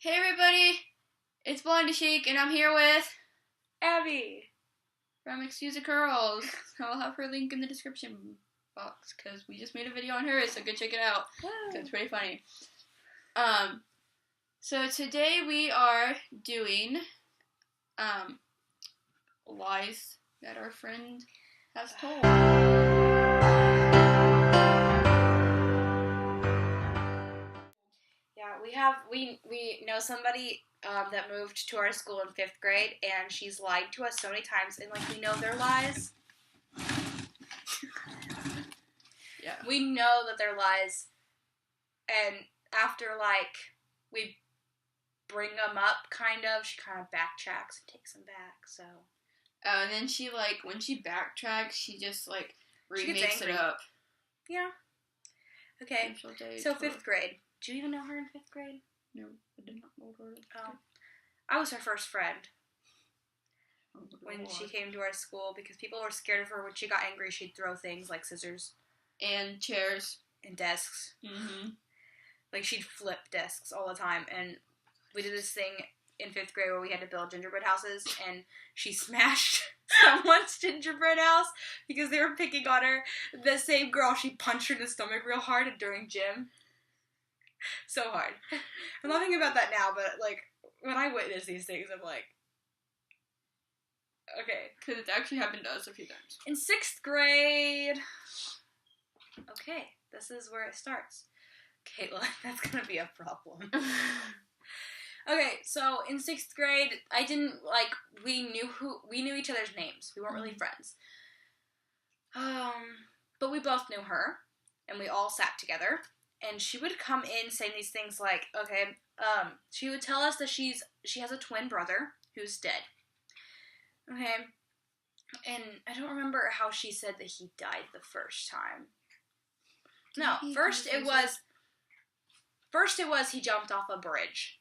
Hey everybody, it's Blondie Chic, and I'm here with Abby. from Excuse the Curls. I'll have her link in the description box because we just made a video on her, so go check it out. It's pretty funny. So today we are doing lies that our friend has told. Yeah, we know somebody that moved to our school in 5th grade, and she's lied to us so many times, and we know they're lies. Yeah. We know that they're lies, and after we bring them up, she kind of backtracks and takes them back. So. Oh, and then she when she backtracks, she just She gets remakes it angry. up. Yeah. Okay. So 5th grade. Do you even know her in 5th grade? No, I did not know her. Oh. I was her first friend when she came to our school because people were scared of her. When she got angry, she'd throw things like scissors. And chairs. And desks. Mm-hmm. She'd flip desks all the time. And we did this thing in 5th grade where we had to build gingerbread houses, and she smashed someone's gingerbread house because they were picking on her. The same girl, she punched her in the stomach real hard during gym. So hard. I'm laughing about that now, but when I witness these things, I'm like, okay. Because it's actually happened to us a few times. In 6th grade, okay, this is where it starts. Caitlin, that's gonna be a problem. Okay, so in 6th grade, we knew each other's names. We weren't really friends. But we both knew her, and we all sat together. And she would come in saying these things like, okay, she would tell us that she has a twin brother who's dead. Okay, and I don't remember how she said that he died the first time. No, first it was he jumped off a bridge.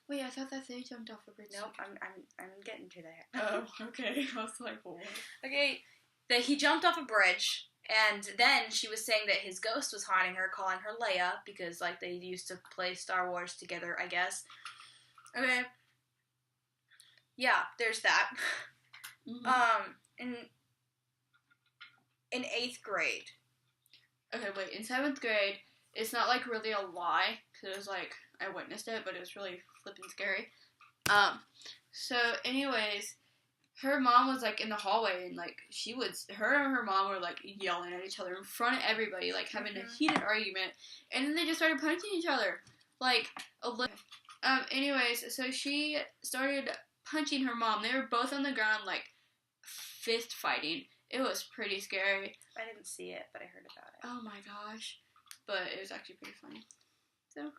Wait, I thought that they jumped off a bridge. Nope, I'm getting to that. Oh, okay. I was like, what? Okay, that he jumped off a bridge. And then she was saying that his ghost was haunting her, calling her Leia, because, they used to play Star Wars together, I guess. Okay. Yeah, there's that. Mm-hmm. In 8th grade. Okay, wait, in 7th grade, it's not, really a lie, because it was, I witnessed it, but it was really flippin' scary. So, anyways, her mom was, in the hallway, and, her and her mom were, yelling at each other in front of everybody, having a heated argument, and then they just started punching each other, anyways, so she started punching her mom. They were both on the ground, fist fighting. It was pretty scary. I didn't see it, but I heard about it. Oh my gosh. But it was actually pretty funny. So,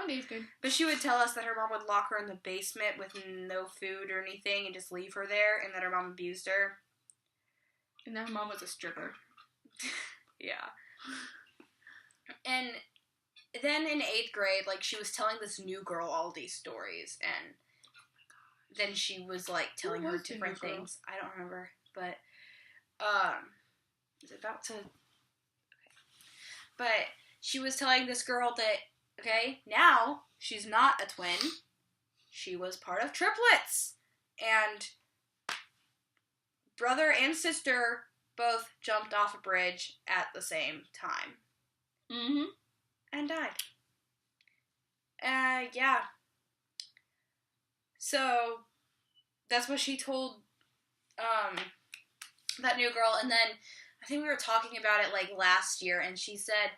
it's good. But she would tell us that her mom would lock her in the basement with no food or anything and just leave her there, and that her mom abused her. And that her mom was a stripper. Yeah. And then in 8th grade, she was telling this new girl all these stories, and then she was, telling her different things. I don't remember, but, it's about to... Okay. But she was telling this girl that, okay, now she's not a twin. She was part of triplets. And brother and sister both jumped off a bridge at the same time. Mm-hmm. And died. Yeah. So, that's what she told, that new girl. And then, I think we were talking about it, last year, and she said,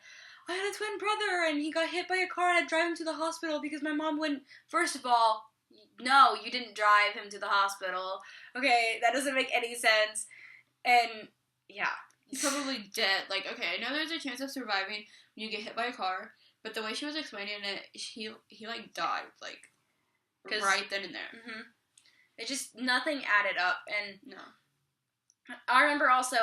I had a twin brother, and he got hit by a car, and I had to drive him to the hospital because my mom wouldn't... First of all, no, you didn't drive him to the hospital. Okay, that doesn't make any sense. And, yeah. He's probably dead. Okay, I know there's a chance of surviving when you get hit by a car, but the way she was explaining it, he died, right then and there. Mm-hmm. It just, nothing added up, and... No. I remember also,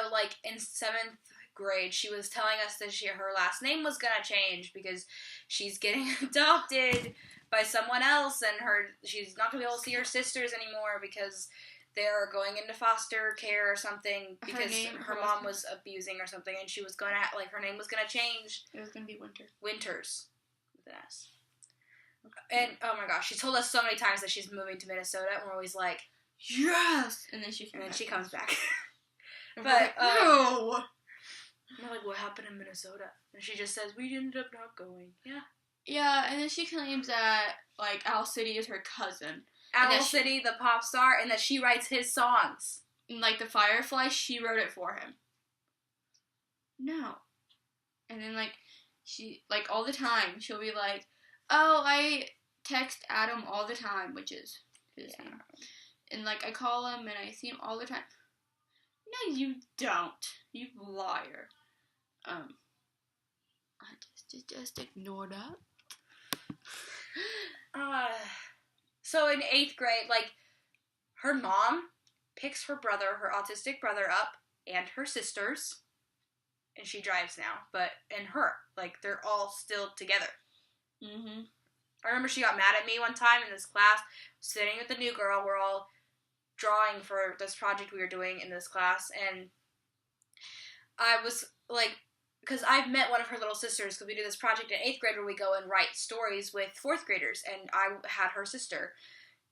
in 7th grade, she was telling us that her last name was gonna change because she's getting adopted by someone else, and she's not gonna be able to see her sisters anymore because they're going into foster care or something because her mom was abusing or something, and she was gonna, her name was gonna change. It was gonna be Winter. Winters. With an S. And, oh my gosh, she told us so many times that she's moving to Minnesota, and we're always like, yes! And then she comes back. And But, we're like, no! And we're like, what happened in Minnesota? And she just says, we ended up not going. Yeah. Yeah, and then she claims that, like, Owl City is her cousin. Owl City, the pop star, and that she writes his songs. And, like, the Firefly, she wrote it for him. No. And then, like, she, like, all the time, she'll be like, oh, I text Adam all the time, which is his name. And, like, I call him and I see him all the time. No, you don't. You liar. I just ignore that. So in 8th grade, like, her mom picks her autistic brother up, and her sisters, and she drives now, and her, like, they're all still together. Mm-hmm. I remember she got mad at me one time in this class, sitting with the new girl, we're all drawing for this project we were doing in this class, and I was, like, because I've met one of her little sisters, because we do this project in 8th grade where we go and write stories with 4th graders, and I had her sister,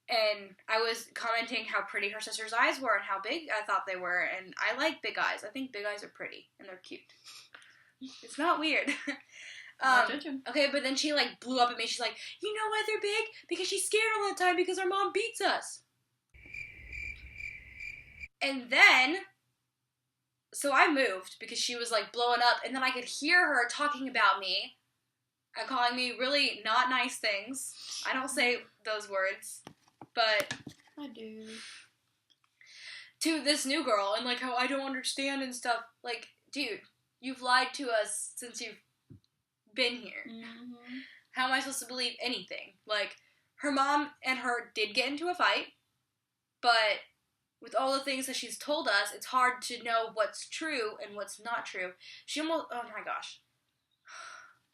and I was commenting how pretty her sister's eyes were and how big I thought they were, and I like big eyes. I think big eyes are pretty, and they're cute. It's not weird. Okay, but then she, like, blew up at me. She's like, you know why they're big? Because she's scared all the time because our mom beats us. And then, so I moved because she was, like, blowing up, and then I could hear her talking about me and calling me really not nice things. I don't say those words, but I do. To this new girl, and, like, how I don't understand and stuff. Like, dude, you've lied to us since you've been here. Mm-hmm. How am I supposed to believe anything? Like, her mom and her did get into a fight, but with all the things that she's told us, it's hard to know what's true and what's not true. She almost, oh my gosh.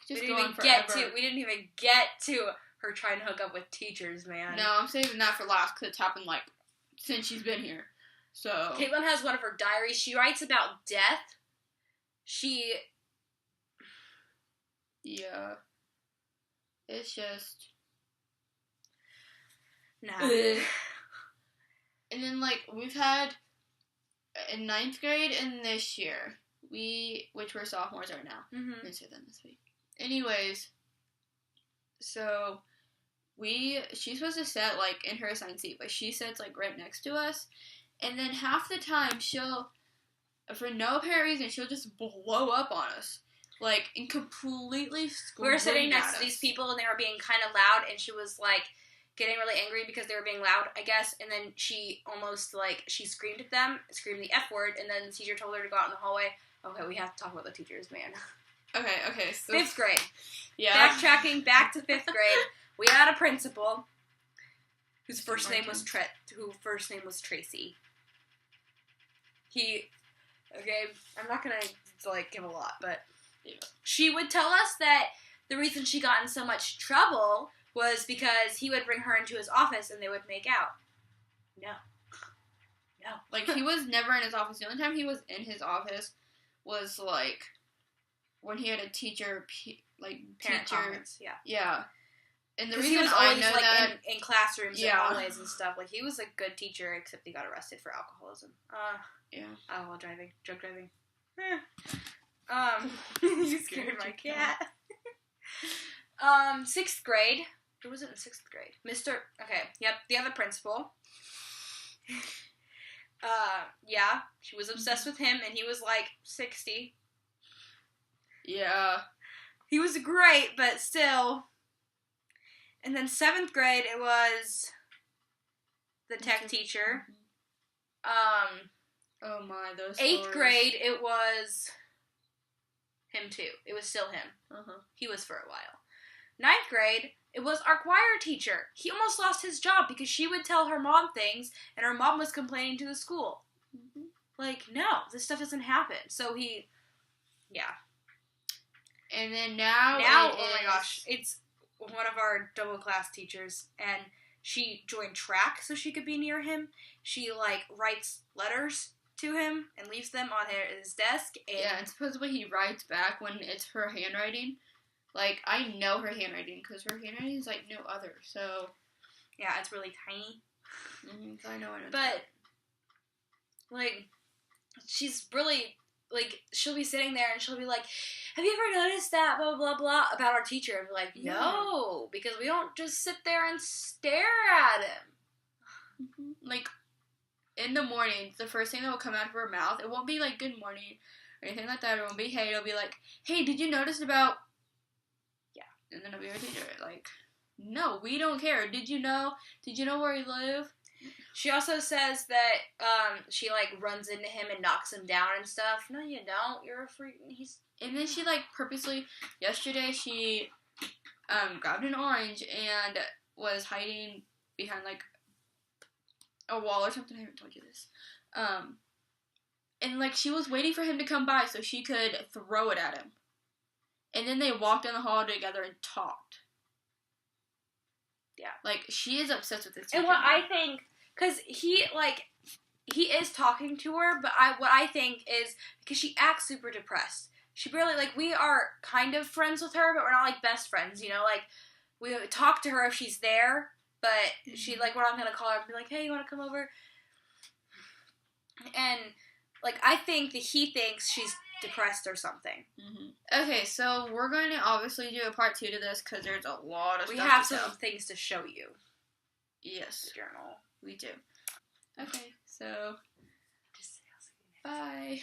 We didn't even get to her trying to hook up with teachers, man. No, I'm saving that for last because it's happened, like, since she's been here. So Caitlin has one of her diaries. She writes about death. Yeah. It's just... Nah. And then, like, we've had, in 9th grade and this year, which we're sophomores right now. Mm-hmm. I'm going to say that this week. Anyways, so, she's supposed to sit, like, in her assigned seat, but she sits, like, right next to us. And then half the time, she'll, for no apparent reason, she'll just blow up on us. Like, and completely scream. We were sitting next to these people, and they were being kind of loud, and she was, like, getting really angry because they were being loud, I guess, and then she almost, like, she screamed at them, screamed the F word, and then the teacher told her to go out in the hallway. Okay, we have to talk about the teachers, man. Okay, so... 5th grade. Yeah. Backtracking back to 5th grade, we had a principal whose first name was Tracy. I'm not gonna, like, give a lot, but she would tell us that the reason she got in so much trouble was because he would bring her into his office and they would make out. No. Like, he was never in his office. The only time he was in his office was, like, when he had a teacher, Parent conference, yeah. Yeah. And the reason reason he was I always, know like, that... in classrooms and hallways and stuff. Like, he was a good teacher, except he got arrested for alcoholism. Yeah. Alcohol driving. Drug driving. You scared my cat. 6th grade. Who was it in 6th grade? The other principal. Yeah, she was obsessed with him, and he was, like, 60. Yeah. He was great, but still. And then 7th grade, it was the tech teacher. Oh my, those 8th stories. grade, it was him too. It was still him. Uh-huh. He was for a while. 9th grade, it was our choir teacher. He almost lost his job because she would tell her mom things, and her mom was complaining to the school. Mm-hmm. Like, no, this stuff doesn't happen. So yeah. And then now, oh my gosh, it's one of our double class teachers, and she joined track so she could be near him. She, like, writes letters to him and leaves them on his desk. And and supposedly he writes back when it's her handwriting. Like, I know her handwriting because her handwriting is like no other. So yeah, it's really tiny. So I know. But like, she's really like, she'll be sitting there and she'll be like, "Have you ever noticed that blah blah blah about our teacher?" And we're like, "No, because we don't just sit there and stare at him." Like, in the morning, the first thing that will come out of her mouth, it won't be like "good morning" or anything like that. It won't be "hey." It'll be like, "Hey, did you notice about?" Yeah, and then it'll be her teacher. Like, no, we don't care. Did you know? Did you know where he lived? She also says that she like runs into him and knocks him down and stuff. No, you don't. You're a freak. And then she like purposely. Yesterday she grabbed an orange and was hiding behind like a wall or something. I haven't told you this. And like she was waiting for him to come by so she could throw it at him. And then they walked in the hall together and talked. Yeah. Like, she is obsessed with this. And what I think, because he is talking to her, but what I think is, because she acts super depressed. She barely, like, we are kind of friends with her, but we're not, like, best friends, you know? Like, we talk to her if she's there, but she, like, we're not going to call her and be like, "Hey, you want to come over?" And, like, I think that he thinks she's depressed or something. Okay, so we're going to obviously do a part 2 to this because there's a lot of stuff. We have some things to show you. Yes. The journal. We do. Okay, so bye.